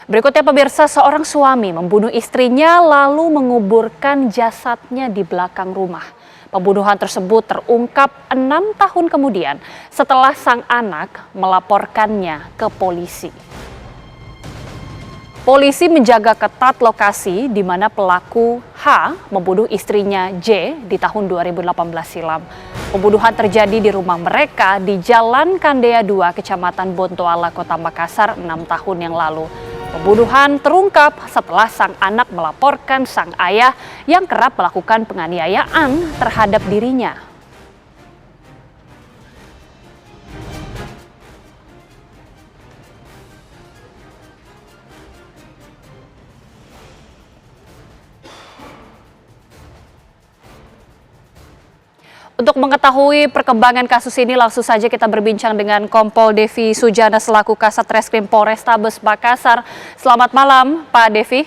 Berikutnya pemirsa, seorang suami membunuh istrinya lalu menguburkan jasadnya di belakang rumah. Pembunuhan tersebut terungkap 6 tahun kemudian setelah sang anak melaporkannya ke polisi. Polisi menjaga ketat lokasi di mana pelaku H membunuh istrinya J di tahun 2018 silam. Pembunuhan terjadi di rumah mereka di Jalan Kandea 2, Kecamatan Bontoala, Kota Makassar 6 tahun yang lalu. Pembunuhan terungkap setelah sang anak melaporkan sang ayah yang kerap melakukan penganiayaan terhadap dirinya. Untuk mengetahui perkembangan kasus ini, langsung saja kita berbincang dengan Kompol Devi Sujana selaku Kasat Reskrim Polrestabes Makassar. Selamat malam, Pak Devi.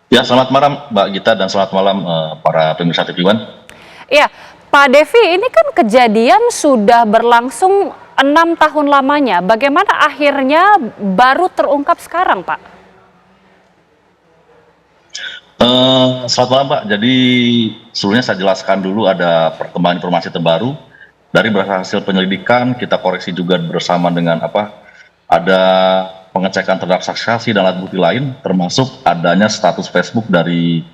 Ya, selamat malam Mbak Gita dan selamat malam para pemirsa TV One. Ya, Pak Devi, ini kan kejadian sudah berlangsung 6 tahun lamanya. Bagaimana akhirnya baru terungkap sekarang, Pak? Selamat malam Pak. Jadi sebelumnya saya jelaskan dulu ada perkembangan informasi terbaru dari hasil penyelidikan. Kita koreksi juga bersama dengan ada pengecekan terhadap saksi dan alat bukti lain, termasuk adanya status Facebook dari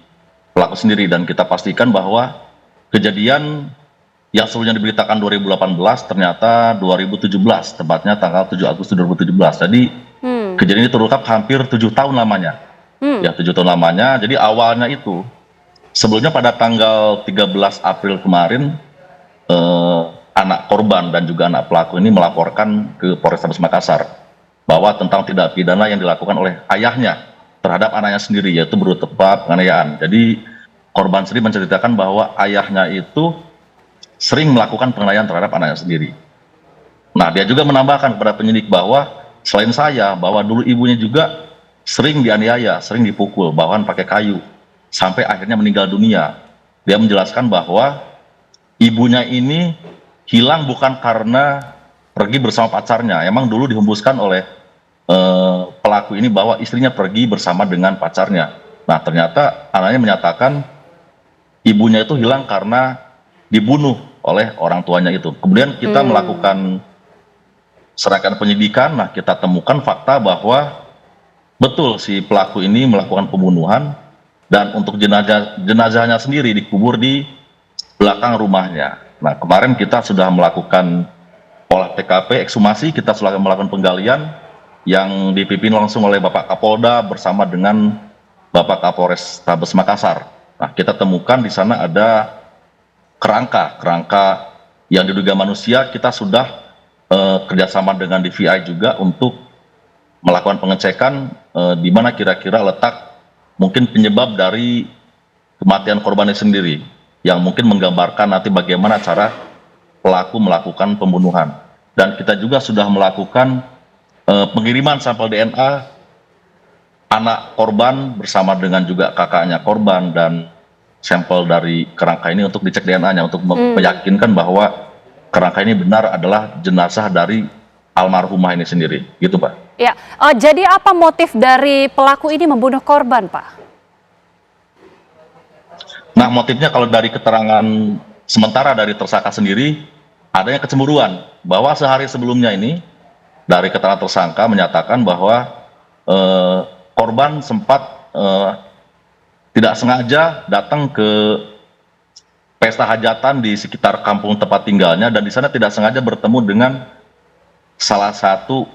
pelaku sendiri, dan kita pastikan bahwa kejadian yang sebelumnya diberitakan 2018 ternyata 2017, tepatnya tanggal 7 Agustus 2017. Jadi kejadian ini terungkap hampir 7 tahun lamanya. Ya, 7 tahun lamanya. Jadi awalnya itu sebelumnya pada tanggal 13 April kemarin anak korban dan juga anak pelaku ini melaporkan ke Polrestabes Makassar bahwa tentang tindak pidana yang dilakukan oleh ayahnya terhadap anaknya sendiri, yaitu berupa penganiayaan. Jadi korban sendiri menceritakan bahwa ayahnya itu sering melakukan penganiayaan terhadap anaknya sendiri. Nah, dia juga menambahkan kepada penyidik bahwa selain saya, bahwa dulu ibunya juga sering dianiaya, sering dipukul, bahkan pakai kayu, sampai akhirnya meninggal dunia. Dia menjelaskan bahwa ibunya ini hilang bukan karena pergi bersama pacarnya. Emang dulu dihembuskan oleh pelaku ini bahwa istrinya pergi bersama dengan pacarnya. Nah, ternyata anaknya menyatakan ibunya itu hilang karena dibunuh oleh orang tuanya itu. Kemudian kita melakukan serangkaian penyidikan. Nah, kita temukan fakta bahwa betul si pelaku ini melakukan pembunuhan, dan untuk jenazahnya sendiri dikubur di belakang rumahnya. Nah, kemarin kita sudah melakukan olah TKP, ekshumasi, kita sudah melakukan penggalian yang dipimpin langsung oleh Bapak Kapolda bersama dengan Bapak Kapolres Tabes Makassar. Nah, kita temukan di sana ada kerangka yang diduga manusia. Kita sudah kerjasama dengan DVI juga untuk melakukan pengecekan di mana kira-kira letak mungkin penyebab dari kematian korbannya sendiri, yang mungkin menggambarkan nanti bagaimana cara pelaku melakukan pembunuhan. Dan kita juga sudah melakukan pengiriman sampel DNA anak korban bersama dengan juga kakaknya korban dan sampel dari kerangka ini untuk dicek DNA-nya, untuk meyakinkan bahwa kerangka ini benar adalah jenazah dari almarhumah ini sendiri, gitu Pak. Ya, jadi apa motif dari pelaku ini membunuh korban, Pak? Nah, motifnya kalau dari keterangan sementara dari tersangka sendiri, adanya kecemburuan, bahwa sehari sebelumnya ini dari keterangan tersangka menyatakan bahwa korban sempat tidak sengaja datang ke pesta hajatan di sekitar kampung tempat tinggalnya, dan di sana tidak sengaja bertemu dengan salah satu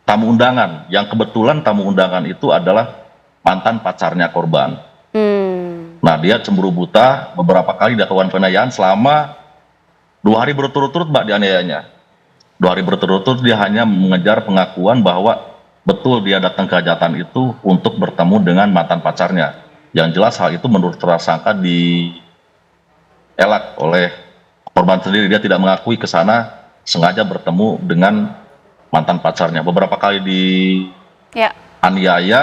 tamu undangan, yang kebetulan tamu undangan itu adalah mantan pacarnya korban. Nah, dia cemburu buta, beberapa kali dilakukan penganiayaan selama 2 hari berturut-turut Mbak dianiayanya. 2 hari berturut-turut dia hanya mengejar pengakuan bahwa betul dia datang ke hajatan itu untuk bertemu dengan mantan pacarnya. Yang jelas hal itu menurut tersangka dielak oleh korban sendiri. Dia tidak mengakui ke sana sengaja bertemu dengan mantan pacarnya. Beberapa kali dianiaya,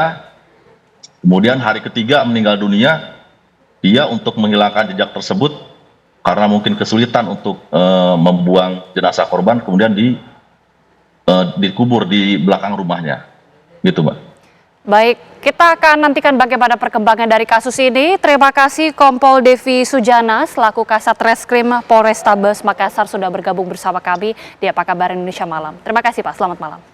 kemudian hari ketiga meninggal dunia. Dia untuk menghilangkan jejak tersebut, karena mungkin kesulitan untuk membuang jenazah korban, kemudian dikubur di belakang rumahnya. Gitu, Mbak. Baik, kita akan nantikan bagaimana perkembangan dari kasus ini. Terima kasih Kompol Devi Sujana selaku Kasat Reskrim Polrestabes Makassar sudah bergabung bersama kami di Apa Kabar Indonesia Malam. Terima kasih Pak, selamat malam.